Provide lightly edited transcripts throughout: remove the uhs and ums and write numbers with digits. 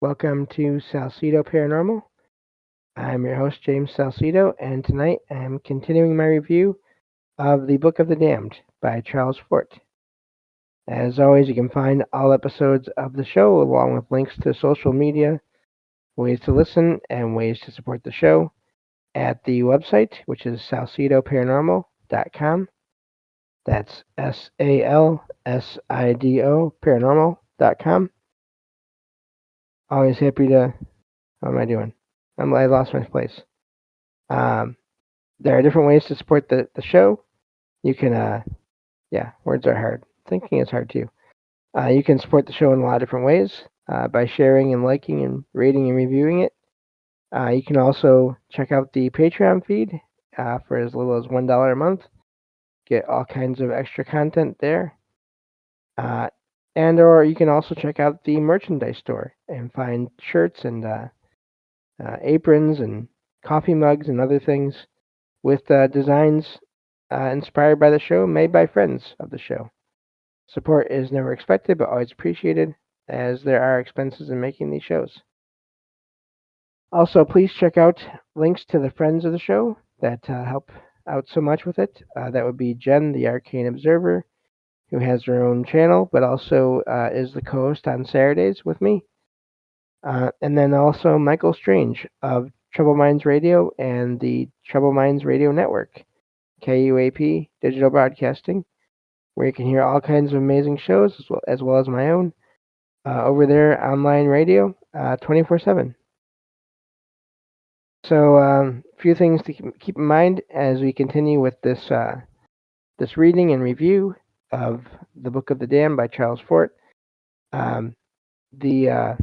Welcome to Salsidoparanormal. I'm your host, James Salcido, and tonight I'm continuing my review of The Book of the Damned by Charles Fort. As always, you can find all episodes of the show along with links to social media, ways to listen, and ways to support the show at the website, which is salsidoparanormal.com. That's SALSIDO paranormal.com. Always happy to. How am I doing? I lost my place. Um, there are different ways to support the show. You can, words are hard. Thinking is hard too. You can support the show in a lot of different ways by sharing and liking and rating and reviewing it. You can also check out the Patreon feed for as little as $1 a month. Get all kinds of extra content there. Uh, or you can also check out the merchandise store and find shirts and aprons and coffee mugs and other things with designs inspired by the show, made by friends of the show. Support is never expected, but always appreciated, as there are expenses in making these shows. Also, please check out links to the friends of the show that help out so much with it. That would be Jen, the Arcane Observer, who has her own channel, but also is the co-host on Saturdays with me. And then also Michael Strange of Trouble Minds Radio and the Trouble Minds Radio Network, KUAP Digital Broadcasting, where you can hear all kinds of amazing shows as well as my own over there online radio 24/7. So a few things to keep in mind as we continue with this reading and review of the Book of the Damned by Charles Fort. Um, the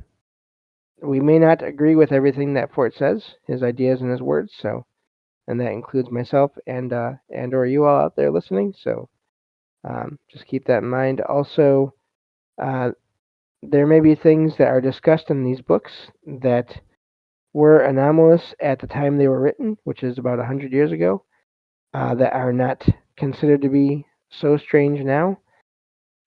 We may not agree with everything that Fort says, his ideas and his words. And that includes myself and or you all out there listening. So just keep that in mind. Also, there may be things that are discussed in these books that were anomalous at the time they were written, which is about 100 years ago, that are not considered to be so strange now.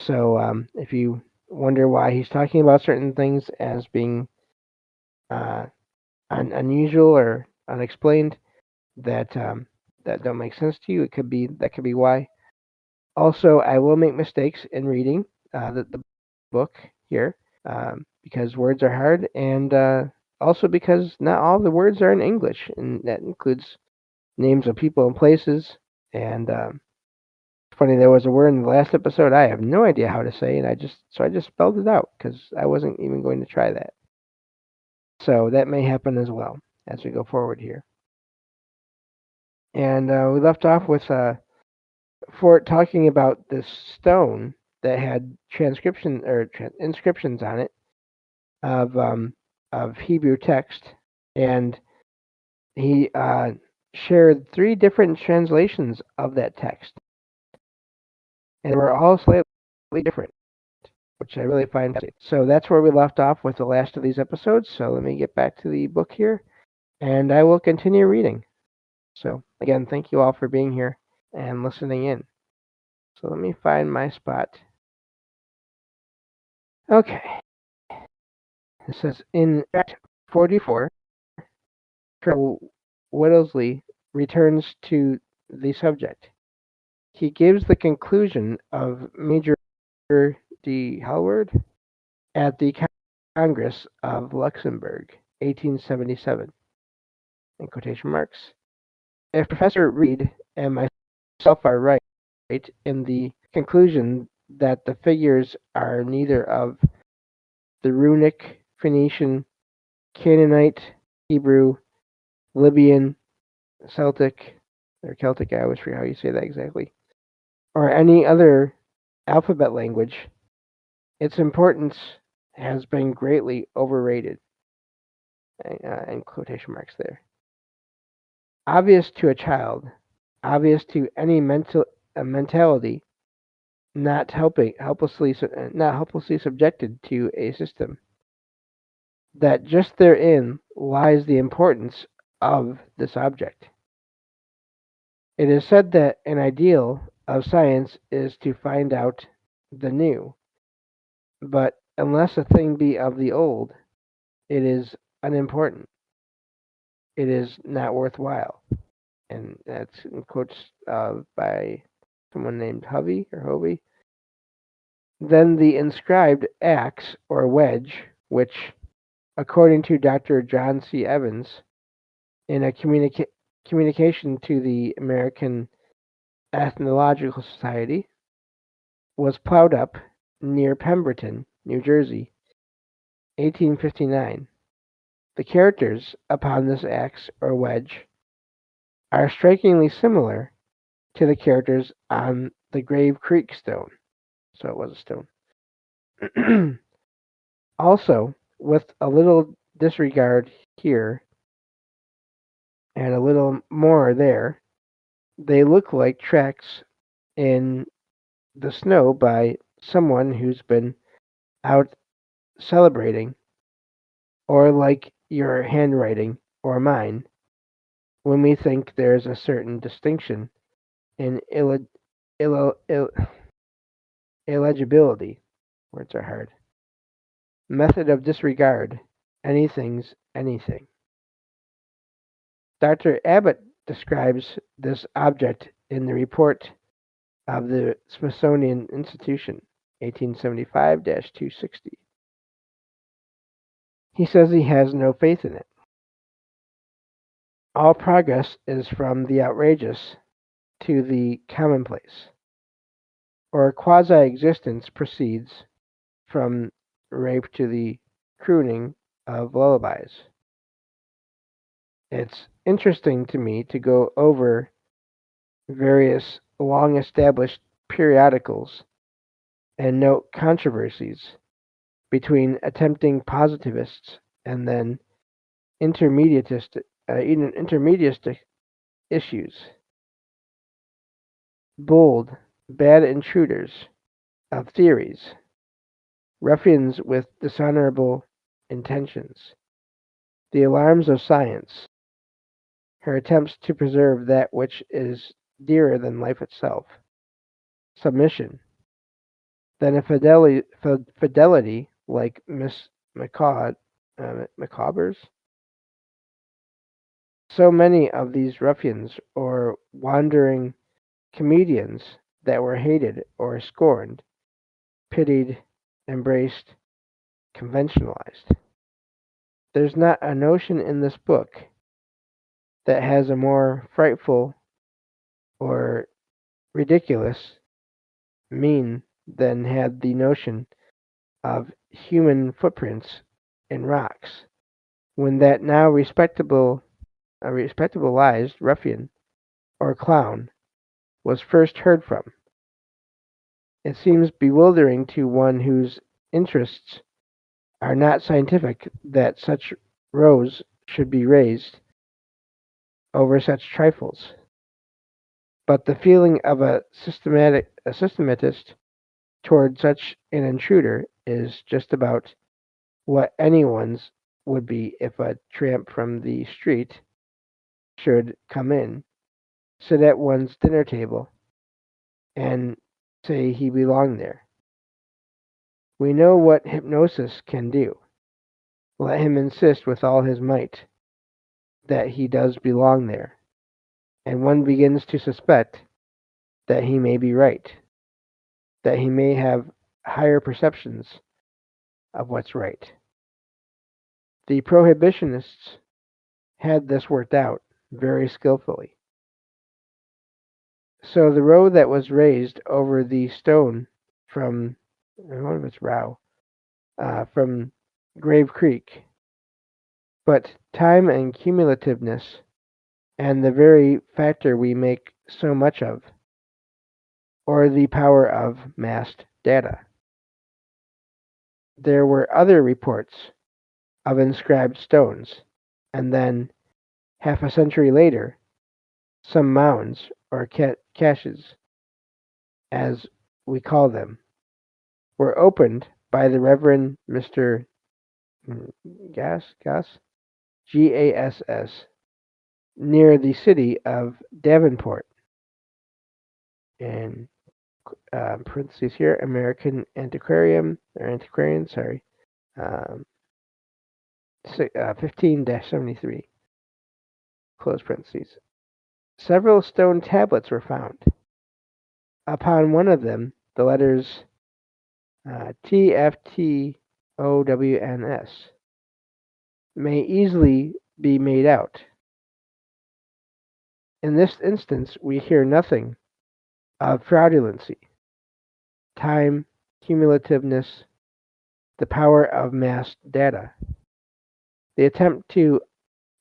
So if you wonder why he's talking about certain things as being unusual or unexplained, that don't make sense to you, that could be why. Also, I will make mistakes in reading the book here because words are hard, and also because not all the words are in English, and that includes names of people and places. And funny, there was a word in the last episode I have no idea how to say, and I just spelled it out because I wasn't even going to try that. So that may happen as well as we go forward here. And we left off with Fort talking about this stone that had inscriptions on it of Hebrew text, and he shared 3 different translations of that text, and they were all slightly different, which I really find fascinating. So that's where we left off with the last of these episodes. So let me get back to the book here, and I will continue reading. So again, thank you all for being here and listening in. So let me find my spot. Okay. It says in Act 44, Colonel Whittlesley returns to the subject. He gives the conclusion of Major de Hallward at the Congress of Luxembourg, 1877, in quotation marks. If Professor Reed and myself are right in the conclusion that the figures are neither of the runic, Phoenician, Canaanite, Hebrew, Libyan, Celtic, or Celtic, I always forget how you say that exactly, or any other alphabet language, its importance has been greatly overrated. In quotation marks there. Obvious to a child, obvious to any mentality not helplessly subjected to a system, that just therein lies the importance of this object. It is said that an ideal of science is to find out the new, but unless a thing be of the old, It is unimportant. It is not worthwhile. And that's in quotes by someone named Hovey. Then the inscribed axe or wedge, which, according to Dr. John C. Evans, in a communication to the American Ethnological Society, was plowed up near Pemberton, New Jersey, 1859. The characters upon this axe or wedge are strikingly similar to the characters on the Grave Creek stone. So it was a stone. Also, with a little disregard here and a little more there, they look like tracks in the snow by someone who's been out celebrating, or like your handwriting or mine, when we think there's a certain distinction in illegibility. Words are hard. Method of disregard. Anything's anything. Dr. Abbott describes this object in the report of the Smithsonian Institution, 1875-260. He says he has no faith in it. All progress is from the outrageous to the commonplace, or quasi-existence proceeds from rape to the crooning of lullabies. It's interesting to me to go over various long-established periodicals and note controversies between attempting positivists and then intermediatist issues. Bold, bad intruders of theories, ruffians with dishonorable intentions, the alarms of science, her attempts to preserve that which is dearer than life itself, submission, then a fidelity like Miss Micawber's. So many of these ruffians or wandering comedians that were hated or scorned, pitied, embraced, conventionalized. There's not a notion in this book that has a more frightful or ridiculous mean than had the notion of human footprints in rocks, when that now respectabilized ruffian or clown was first heard from. It seems bewildering to one whose interests are not scientific that such rows should be raised over such trifles. But the feeling of a systematist toward such an intruder is just about what anyone's would be if a tramp from the street should come in, sit at one's dinner table, and say he belonged there. We know what hypnosis can do. Let him insist with all his might that he does belong there, and one begins to suspect that he may be right, that he may have higher perceptions of what's right. The prohibitionists had this worked out very skillfully. So the row that was raised over the stone from, I don't know if it's Row, from Grave Creek, but time and cumulativeness, and the very factor we make so much of, or the power of massed data. There were other reports of inscribed stones, and then, half a century later, some mounds, or caches, as we call them, were opened by the Reverend Mr. Gass, Gass, near the city of Davenport. And parentheses here, American Antiquarian, sorry. Um, 15-73, close parentheses. Several stone tablets were found. Upon one of them, the letters TFTOWNS may easily be made out. In this instance, we hear nothing of fraudulency, time, cumulativeness, the power of mass data. The attempt to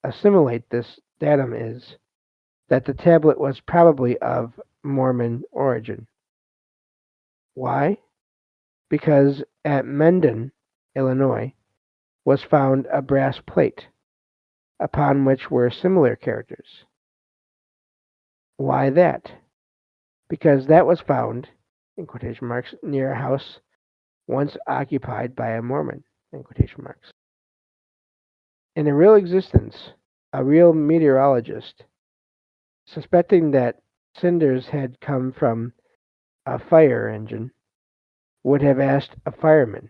assimilate this datum is that the tablet was probably of Mormon origin. Why? Because at Mendon, Illinois, was found a brass plate upon which were similar characters. Why that? Because that was found, in quotation marks, near a house once occupied by a Mormon, in quotation marks. In a real existence, a real meteorologist, suspecting that cinders had come from a fire engine, would have asked a fireman.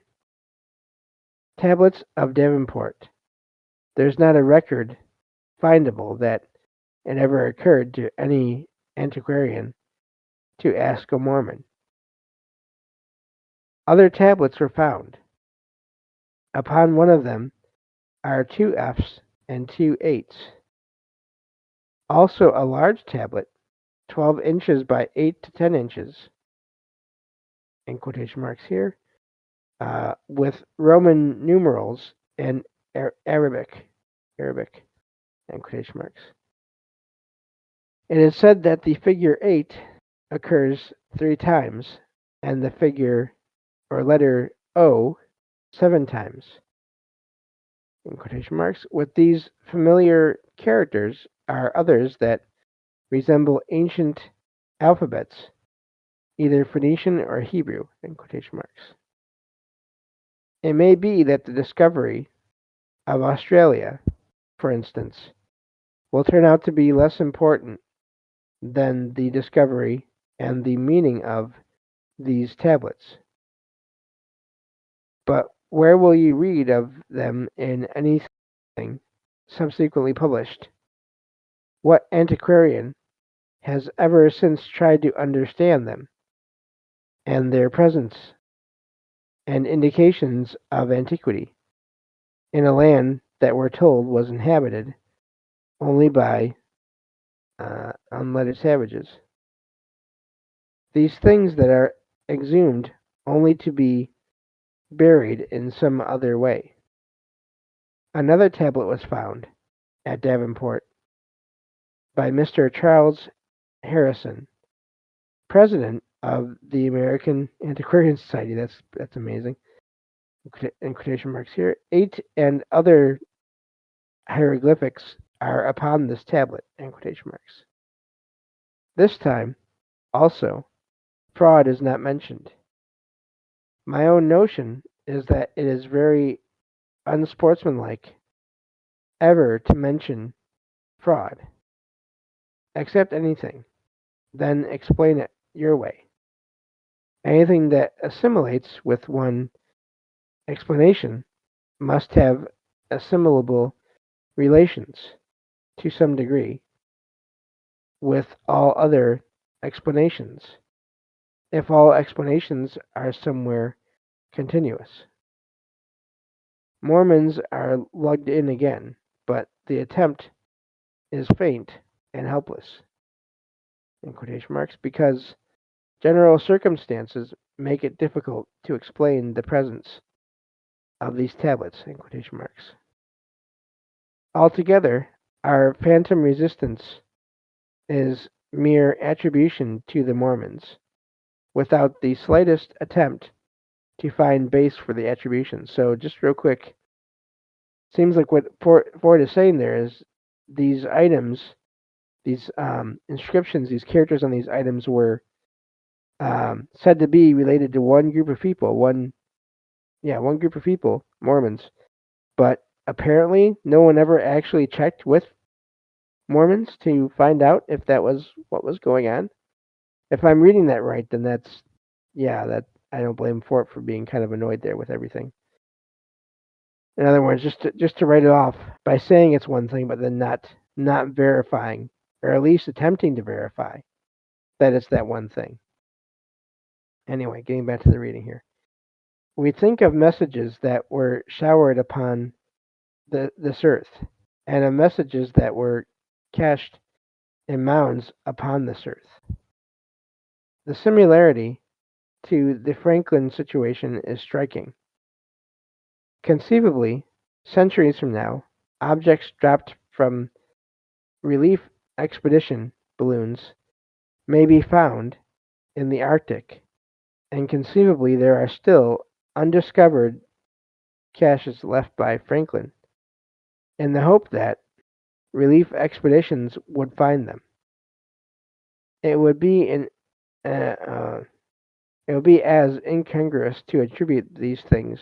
Tablets of Davenport. There's not a record findable that it ever occurred to any antiquarian to ask a Mormon. Other tablets were found. Upon one of them are 2 F's and 2 8's. Also a large tablet, 12 inches by 8 to 10 inches, in quotation marks here, with Roman numerals and Arabic, in quotation marks. It is said that the figure 8 occurs 3 times and the figure or letter O 7 times, in quotation marks. With these familiar characters are others that resemble ancient alphabets, either Phoenician or Hebrew, in quotation marks. It may be that the discovery of Australia, for instance, will turn out to be less important than the discovery and the meaning of these tablets. But where will you read of them in anything subsequently published? What antiquarian has ever since tried to understand them and their presence and indications of antiquity in a land that we're told was inhabited only by unlettered savages? These things that are exhumed only to be buried in some other way. Another tablet was found at Davenport by Mr. Charles Harrison, president of the American Antiquarian Society. That's amazing. In quotation marks here. 8 and other hieroglyphics are upon this tablet. In quotation marks. This time, also, fraud is not mentioned. My own notion is that it is very unsportsmanlike ever to mention fraud. Accept anything, then explain it your way. Anything that assimilates with one explanation must have assimilable relations to some degree with all other explanations, if all explanations are somewhere continuous. Mormons are lugged in again, but the attempt is faint and helpless, in quotation marks, because general circumstances make it difficult to explain the presence of these tablets, in quotation marks. Altogether, our phantom resistance is mere attribution to the Mormons, without the slightest attempt to find base for the attribution. So just real quick, seems like what Ford is saying there is these items, these inscriptions, these characters on these items were said to be related to one group of people, one group of people, Mormons. But apparently, no one ever actually checked with Mormons to find out if that was what was going on. If I'm reading that right, then that I don't blame Fort for being kind of annoyed there with everything. In other words, just to write it off by saying it's one thing, but then not verifying, or at least attempting to verify that it's that one thing. Anyway, getting back to the reading here. We think of messages that were showered upon this earth, and of messages that were cached in mounds upon this earth. The similarity to the Franklin situation is striking. Conceivably, centuries from now, objects dropped from relief expedition balloons may be found in the Arctic, and conceivably there are still undiscovered caches left by Franklin, in the hope that relief expeditions would find them. It would be uh, uh, it would be as incongruous to attribute these things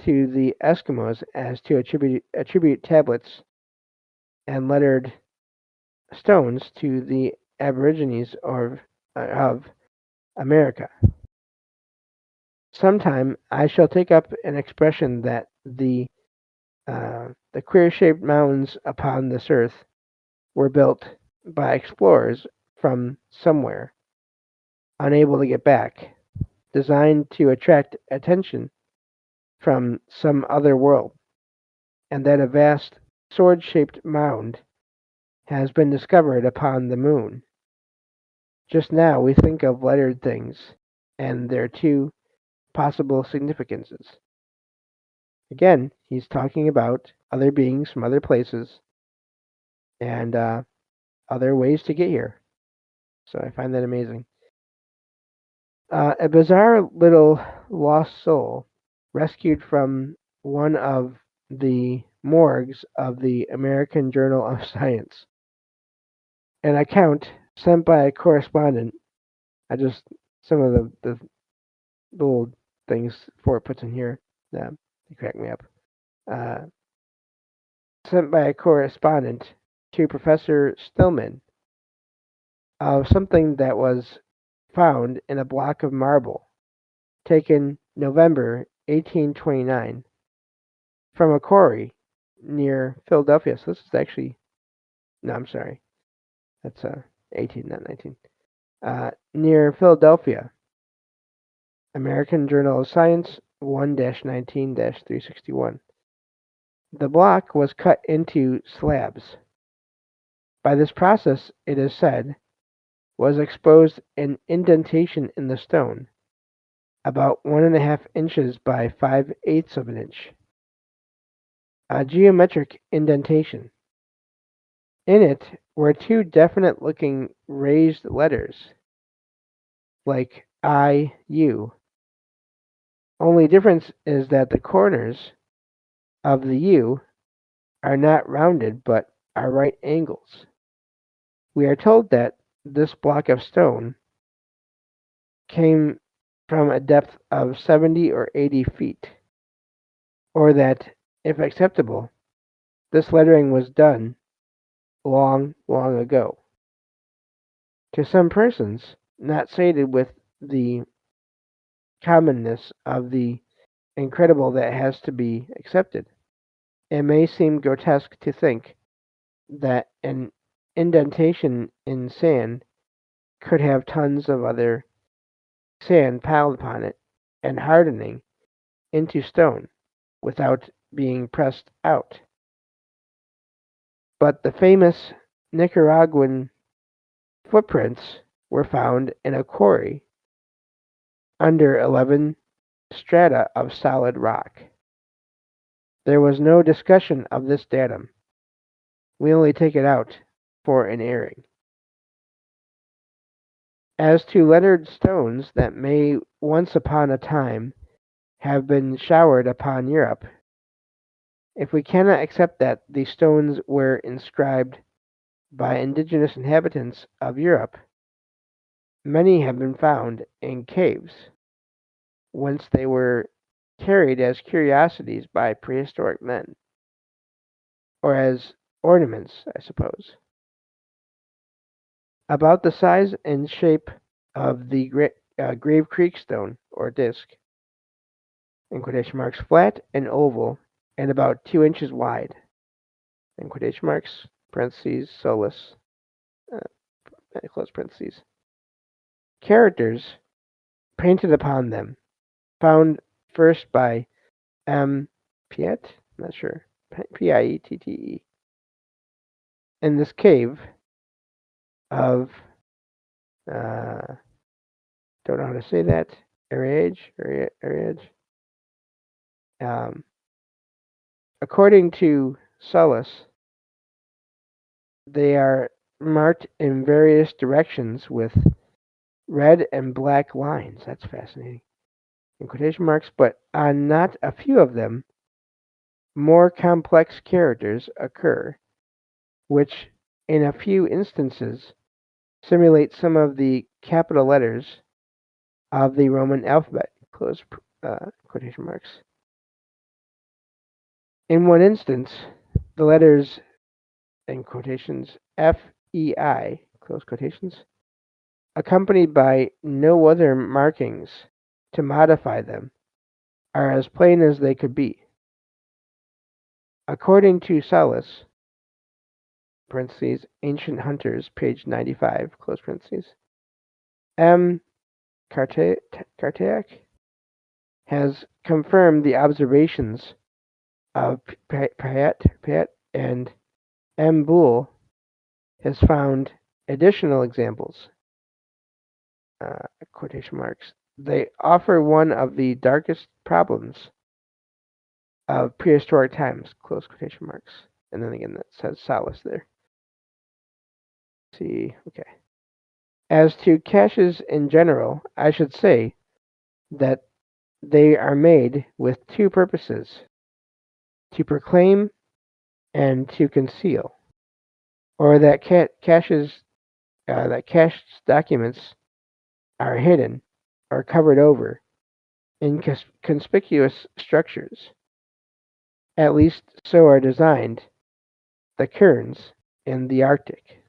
to the Eskimos as to attribute tablets and lettered stones to the Aborigines of America. Sometime I shall take up an expression that the queer-shaped mounds upon this earth were built by explorers from somewhere, unable to get back, designed to attract attention from some other world, and that a vast sword-shaped mound has been discovered upon the moon. Just now we think of lettered things and their two possible significances. Again, he's talking about other beings from other places and other ways to get here. So I find that amazing. A bizarre little lost soul rescued from one of the morgues of the American Journal of Science. An account sent by a correspondent. I just some of the little things Fort puts in here that they crack me up. Uh, Sent by a correspondent to Professor Stillman of something that was found in a block of marble taken November 1829 from a quarry near Philadelphia. So this is actually no, I'm sorry, that's 18, not 19. Near Philadelphia, American Journal of Science 1-19-361. The block was cut into slabs. By this process, it is said, was exposed an indentation in the stone, about 1.5 inches by 5/8 of an inch. A geometric indentation. In it were two definite looking raised letters, like I, U. Only difference is that the corners of the U are not rounded but are right angles. We are told that this block of stone came from a depth of 70 or 80 feet, or that, if acceptable, this lettering was done long, long ago. To some persons, not sated with the commonness of the incredible that has to be accepted, it may seem grotesque to think that an indentation in sand could have tons of other sand piled upon it and hardening into stone without being pressed out. But the famous Nicaraguan footprints were found in a quarry under 11 strata of solid rock. There was no discussion of this datum. We only take it out for an airing. As to lettered stones that may once upon a time have been showered upon Europe, if we cannot accept that the stones were inscribed by indigenous inhabitants of Europe, many have been found in caves, whence they were carried as curiosities by prehistoric men, or as ornaments, I suppose. About the size and shape of the Grave Creek stone, or disc, in quotation marks, flat and oval, and about 2 inches wide. In quotation marks, parentheses, solus, close parentheses. Characters painted upon them, found first by M. Piet, not sure, Piette, in this cave of, don't know how to say that, Ariage. According to Solus, they are marked in various directions with red and black lines. That's fascinating. In quotation marks, but on not a few of them, more complex characters occur, which in a few instances simulate some of the capital letters of the Roman alphabet. Close quotation marks. In one instance, the letters, in quotations, FEI, close quotations, accompanied by no other markings to modify them, are as plain as they could be. According to Solus, parentheses, Ancient Hunters, page 95, close parentheses, M. Carteac has confirmed the observations of Payet, and M. Boole has found additional examples, quotation marks. They offer one of the darkest problems of prehistoric times, close quotation marks. And then again, that says Solus there. See, okay. As to caches in general, I should say that they are made with two purposes: to proclaim and to conceal, or that caches, that cached documents are hidden or covered over in conspicuous structures. At least so are designed the cairns in the Arctic.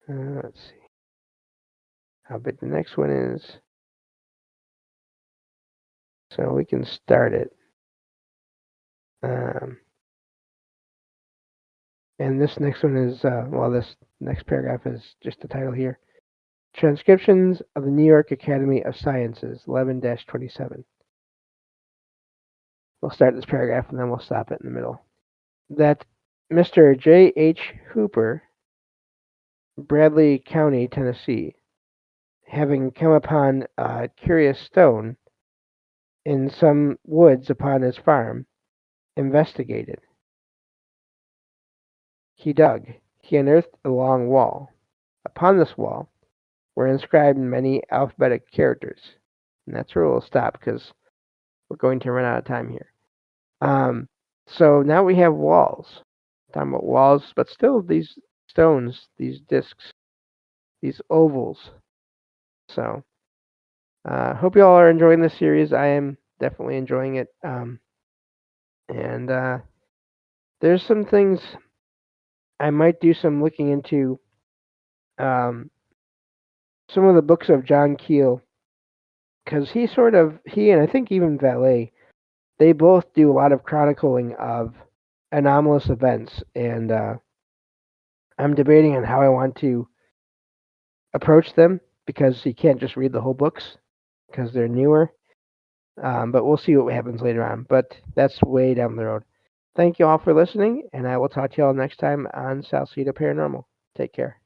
Let's see how big the next one is. So we can start it. And this next one is, this next paragraph is just the title here. Transcriptions of the New York Academy of Sciences, 11-27. We'll start this paragraph and then we'll stop it in the middle. That Mr. J. H. Hooper, Bradley County, Tennessee, having come upon a curious stone in some woods upon his farm, investigated. He dug. He unearthed a long wall. Upon this wall were inscribed many alphabetic characters. And that's where we'll stop because we're going to run out of time here. So now we have walls. Talking about walls, but still these stones, these discs, these ovals. So hope you all are enjoying this series. I am definitely enjoying it. And there's some things I might do some looking into. Some of the books of John Keel, because he and I think even Valet, they both do a lot of chronicling of anomalous events, and I'm debating on how I want to approach them, because you can't just read the whole books because they're newer. But we'll see what happens later on. But that's way down the road. Thank you all for listening, and I will talk to you all next time on Salsidoparanormal. Take care.